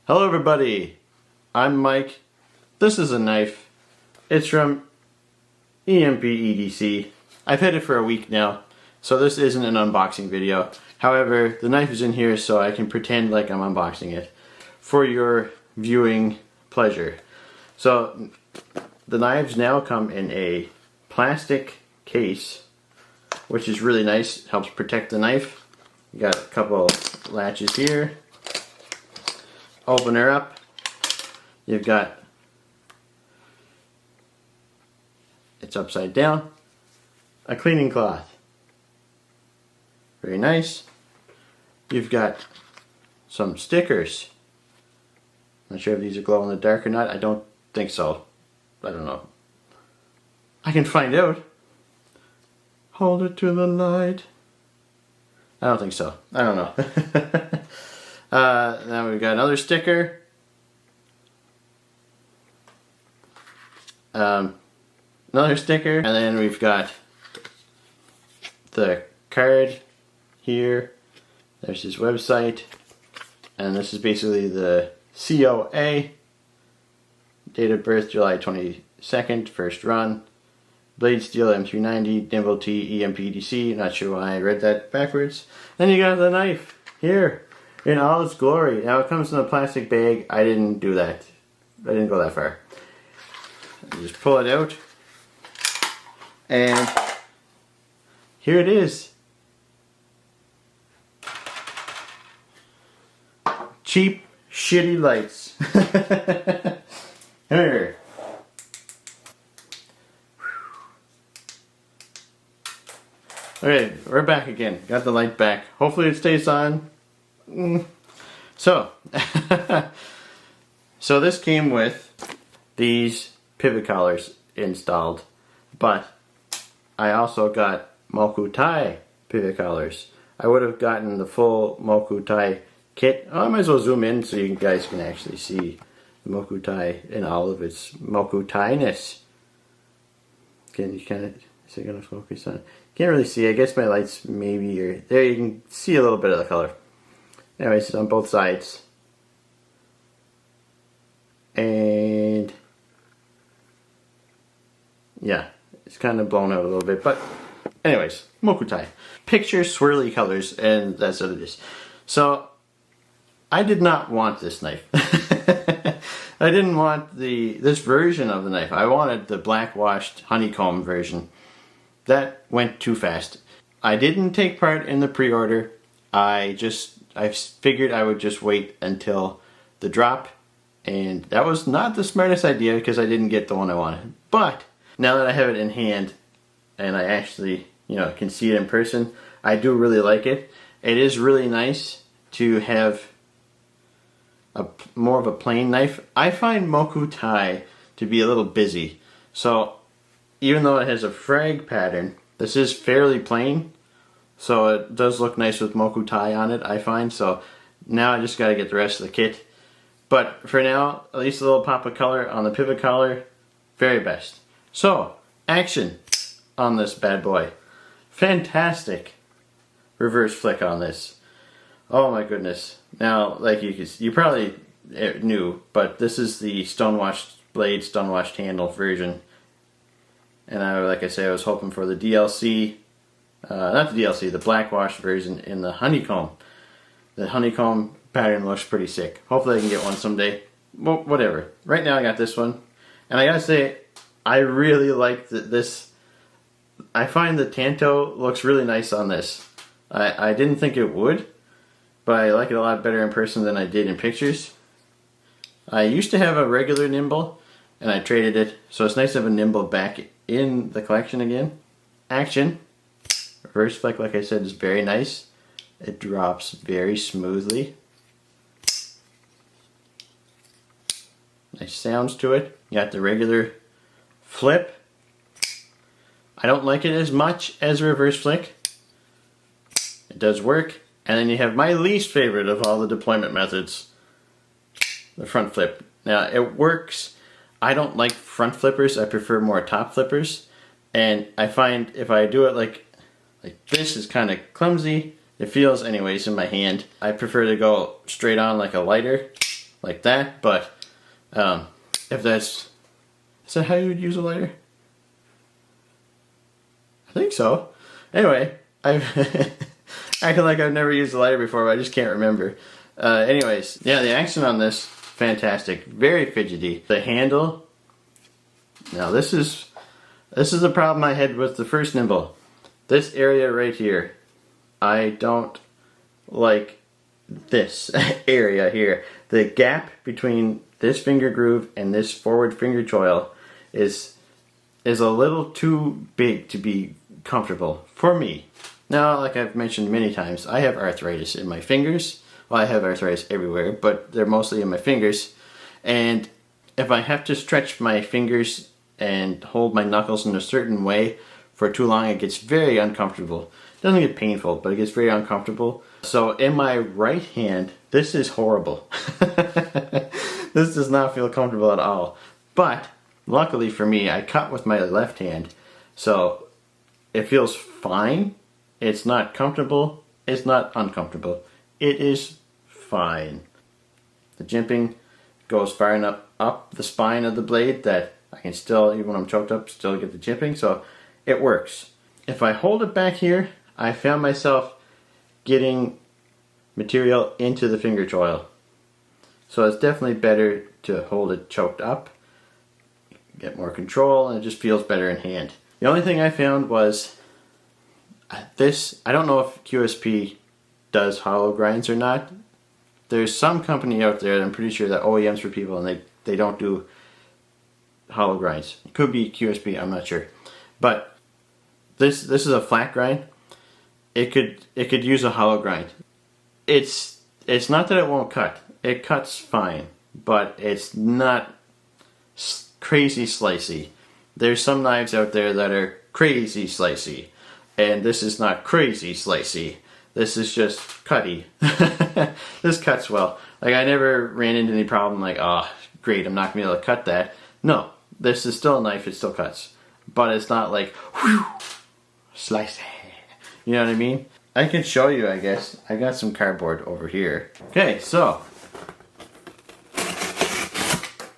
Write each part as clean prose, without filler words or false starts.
Hello everybody, I'm Mike. This is a knife. It's from EMP EDC. I've had it for a week now, so this isn't an unboxing video. However, the knife is in here so I can pretend like I'm unboxing it for your viewing pleasure. So the knives now come in a plastic case, which is really nice. It helps protect the knife. You got a couple latches here. Open her up. You've got, it's upside down, a cleaning cloth. Very nice. You've got some stickers. Not sure if these are glow in the dark or not. I don't think so. I don't know. I can find out. Hold it to the light. I don't think so. I don't know. Now we've got another sticker. Another sticker. And then we've got the card here. There's his website. And this is basically the COA. Date of birth July 22nd, first run. Blade Steel M390, Nymble T, EMP EDC. Not sure why I read that backwards. Then you got the knife here in all its glory. Now it comes in a plastic bag. I didn't do that. I didn't go that far. You just pull it out. And here it is. Cheap, shitty lights. Here. Okay, we're back again. Got the light back. Hopefully it stays on. So, so this came with these pivot collars installed, but I also got Moku Tai pivot collars. I would have gotten the full Moku Tai kit. Oh, I might as well zoom in so you guys can actually see the Moku Tai in all of its Moku Tai-ness. Can you kind of, is it going to focus on? Can't really see. I guess my lights maybe are there. You can see a little bit of the color. Anyways, it's on both sides. And yeah, it's kind of blown out a little bit, but anyways, Moku Tai. Picture swirly colors, and that's what it is. So I did not want this knife. I didn't want this version of the knife. I wanted the black washed honeycomb version. That went too fast. I didn't take part in the pre-order. I figured I would just wait until the drop, and that was not the smartest idea because I didn't get the one I wanted. But now that I have it in hand and I actually, can see it in person, I do really like it. It is really nice to have more of a plain knife. I find Moku Tai to be a little busy. So even though it has a frag pattern, this is fairly plain. So it does look nice with Moku Tai on it, I find. So now I just got to get the rest of the kit. But for now, at least a little pop of color on the pivot collar, very best. So, action on this bad boy. Fantastic reverse flick on this. Oh my goodness. Now, like you probably knew, but this is the stonewashed blade, stonewashed handle version. And like I say, I was hoping for the DLC. Not the DLC, the black wash version in the honeycomb. The honeycomb pattern looks pretty sick. Hopefully I can get one someday. Well, whatever. Right now I got this one. And I gotta say, I really like this. I find the Tanto looks really nice on this. I didn't think it would, but I like it a lot better in person than I did in pictures. I used to have a regular Nymble, and I traded it. So it's nice to have a Nymble back in the collection again. Action. Reverse flick, like I said, is very nice. It drops very smoothly. Nice sounds to it. You got the regular flip. I don't like it as much as reverse flick. It does work. And then you have my least favorite of all the deployment methods, the front flip. Now it works. I don't like front flippers. I prefer more top flippers. And I find if I do it like this is kind of clumsy. It feels anyways in my hand. I prefer to go straight on like a lighter, like that, but if that's, is that how you would use a lighter? I think so. Anyway, I've acting like I've never used a lighter before, but I just can't remember. Anyways, yeah, the action on this, fantastic. Very fidgety. The handle, now this is the problem I had with the first Nymble. This area right here, I don't like this area here. The gap between this finger groove and this forward finger choil is a little too big to be comfortable for me. Now, like I've mentioned many times, I have arthritis in my fingers. Well, I have arthritis everywhere, but they're mostly in my fingers. And if I have to stretch my fingers and hold my knuckles in a certain way for too long, it gets very uncomfortable. It doesn't get painful, but it gets very uncomfortable. So in my right hand, this is horrible. This does not feel comfortable at all. But luckily for me, I cut with my left hand, so it feels fine. It's not comfortable. It's not uncomfortable. It is fine. The jimping goes far enough up the spine of the blade that I can still, even when I'm choked up, still get the jimping, so it works. If I hold it back here, I found myself getting material into the finger choil. So it's definitely better to hold it choked up, get more control, and it just feels better in hand. The only thing I found was this, I don't know if QSP does hollow grinds or not. There's some company out there, I'm pretty sure that OEMs for people, and they don't do hollow grinds. It could be QSP, I'm not sure. But this is a flat grind. It could use a hollow grind. It's not that it won't cut. It cuts fine, but it's not crazy slicey. There's some knives out there that are crazy slicey, and this is not crazy slicey. This is just cutty. This cuts well. Like, I never ran into any problem like, oh, great, I'm not gonna be able to cut that. No, this is still a knife, it still cuts. But it's not like, whew, slice. You know what I mean? I can show you, I guess. I got some cardboard over here. Okay, so.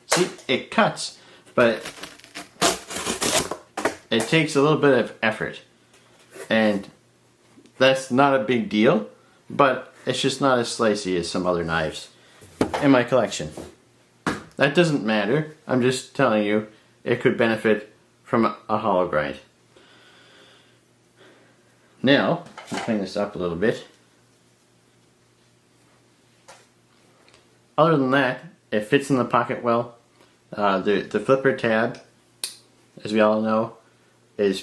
See, it cuts, but it takes a little bit of effort. And that's not a big deal, but it's just not as slicey as some other knives in my collection. That doesn't matter. I'm just telling you it could benefit from a hollow grind. Now, I'll clean this up a little bit. Other than that, it fits in the pocket well. The flipper tab, as we all know, is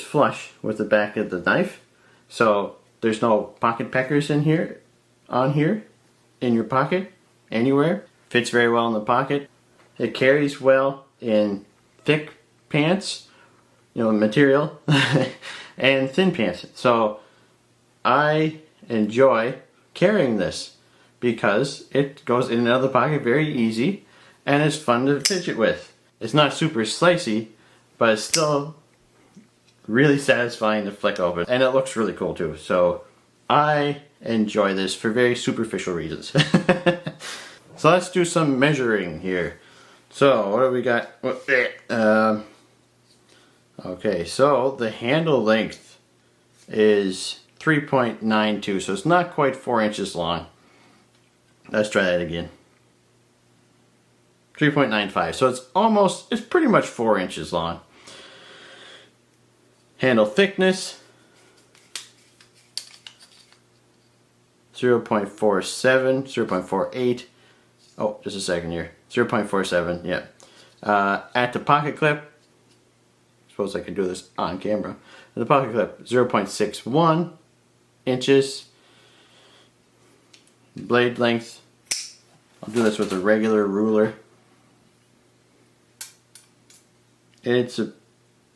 flush with the back of the knife. So there's no pocket peckers in here, in your pocket, anywhere. Fits very well in the pocket. It carries well in thick pants, material, and thin pants. So I enjoy carrying this because it goes in and out of the pocket very easy and it's fun to fidget with. It's not super slicey, but it's still really satisfying to flick open, and it looks really cool too. So I enjoy this for very superficial reasons. So let's do some measuring here. So what do we got? Okay, so the handle length is 3.92, so it's not quite 4 inches long. Let's try that again. 3.95, so it's pretty much 4 inches long. Handle thickness, 0.47, 0.48. Oh, just a second here. 0.47, yeah. At the pocket clip, suppose I could do this on camera. At the pocket clip, 0.61 inches. Blade length, I'll do this with a regular ruler. It's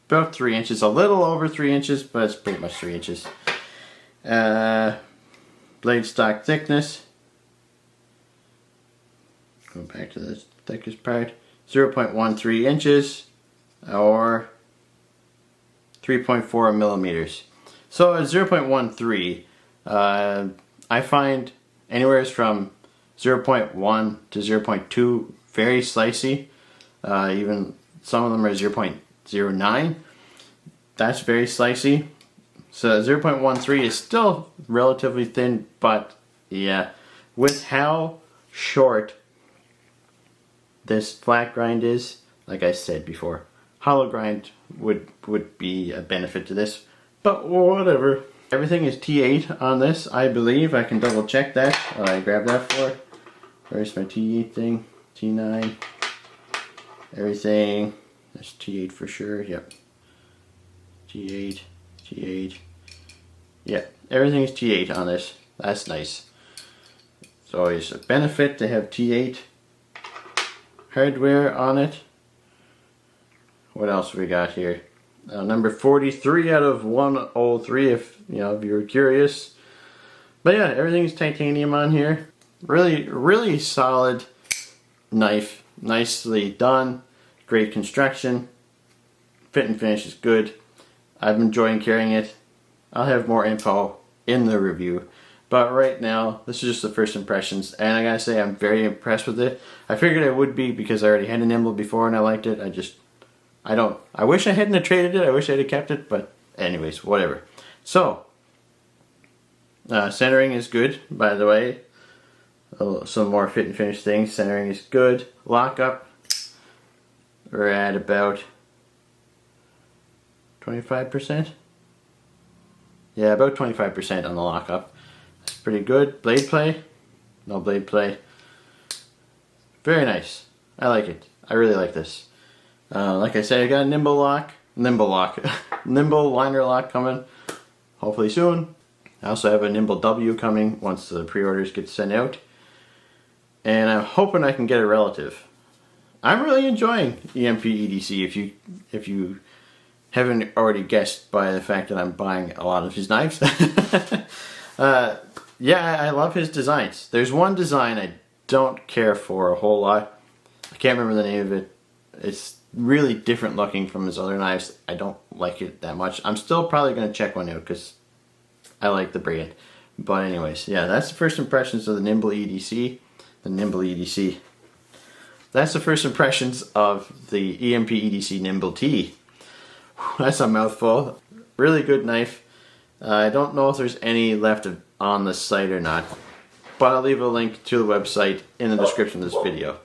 about 3 inches, a little over 3 inches, but it's pretty much 3 inches. Blade stock thickness, go back to the thickest part, 0.13 inches or 3.4 millimeters. So at 0.13, I find anywhere from 0.1 to 0.2, very slicey. Even some of them are 0.09. That's very slicey. So 0.13 is still relatively thin, but yeah, with how short this flat grind is, like I said before, hollow grind would be a benefit to this, but whatever. Everything is T8 on this, I believe. I can double check that. I grabbed that for. Where's my T8 thing? T9. Everything. That's T8 for sure. Yep. T8. T8. Yep. Everything is T8 on this. That's nice. It's always a benefit to have T8 hardware on it. What else we got here? Number 43 out of 103, if you're curious. But yeah, everything's titanium on here. Really solid knife, nicely done, great construction, fit and finish is good. I'm enjoying carrying it. I'll have more info in the review, but right now this is just the first impressions, and I gotta say I'm very impressed with it. I figured I would be because I already had a Nymble before and I liked it. I wish I hadn't traded it. I wish I'd have kept it, but anyways, whatever. So centering is good, by the way. Some more fit and finish things. Centering is good. Lockup, we're at about 25%. Yeah, about 25% on the lockup. That's pretty good. Blade play, no blade play. Very nice. I like it. I really like this. Like I said, I got a Nymble liner lock coming, hopefully soon. I also have a Nymble W coming once the pre-orders get sent out. And I'm hoping I can get a relative. I'm really enjoying EMP EDC, if you haven't already guessed by the fact that I'm buying a lot of his knives. Yeah, I love his designs. There's one design I don't care for a whole lot. I can't remember the name of it. It's really different looking from his other knives. I don't like it that much. I'm still probably going to check one out because I like the brand. But anyways, yeah, that's the first impressions of the Nymble EDC. That's the first impressions of the EMP EDC Nymble T. That's a mouthful. Really good knife. I don't know if there's any left on the site or not, but I'll leave a link to the website in the description of this video.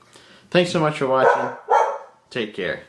Thanks so much for watching. Take care.